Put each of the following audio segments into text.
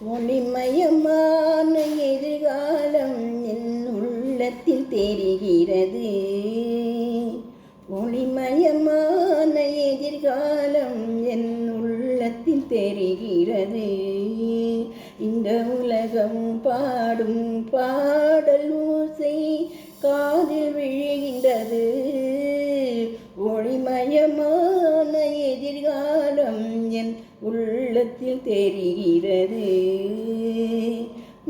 ஒளிமயமான எதிர்காலம் என் உள்ளத்தில் தெரிகிறது. ஒளிமயமான எதிர்காலம் என் உள்ளத்தில் தெரிகிறது. இந்த உலகம் பாடும் பாடல் ஓசை காதில் விழுகின்றது. ஒளிமயமான எதிர்காலம் என் உள்ளத்தில் தெரிகிறது.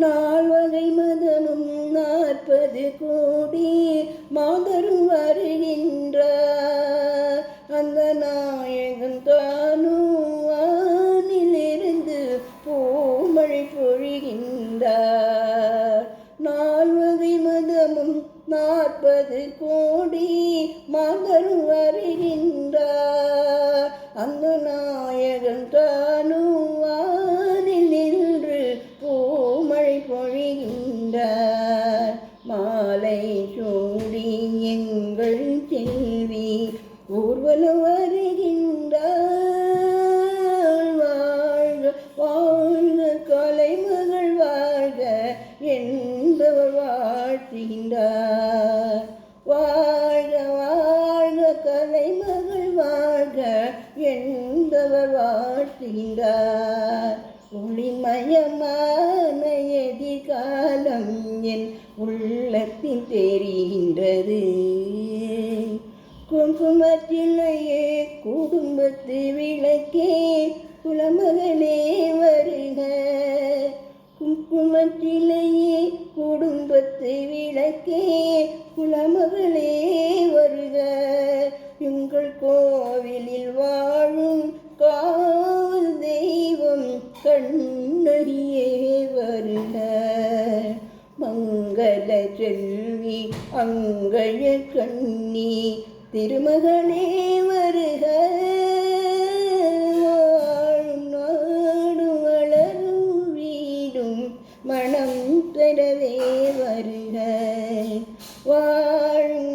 4 வகை மதமும் 40 கோடி மாதரும் வருகின்றார். அந்த நாயகன் தானும் வானிலிருந்து பூமழை பொழிகின்றார். 4 வகை மதமும் 40 கோடி மாதரும் வருகின்றார். அந்த நாயகன் தானும் வானில் நின்று பூமழை பொழிகின்றார். மாலை சூடி எங்கள் செல்வி ஊர்வலம் வருகின்றார். வாழ்க வாழ்க கலைமகள் வாழ்க என்பவர் வாழ்த்துகின்றார். வாழ்க வாழ்க கலைமகள் வாழ்க என்பவர் வாழ்த்துகின்றார். ஒளிமயமான எதிர்காலம் என் உள்ளத்தில் தெரிகின்றது. குங்குமத்திலேயே குடும்பத்து விளக்கே குலமகளே வருக. குங்குமத்திலேயே குடும்பத்து விளக்கே குலமகளே வருக. எங்கள் கோவிலில் வாழும் காவல் தெய்வம் கண்ணகியே வருக. மங்கள செல்வி அங்கைய கண்ணி திருமகளே வருக. வாழும் நாடும் வளரும் வீடும் மனம் பெறவே வருக. வாழும்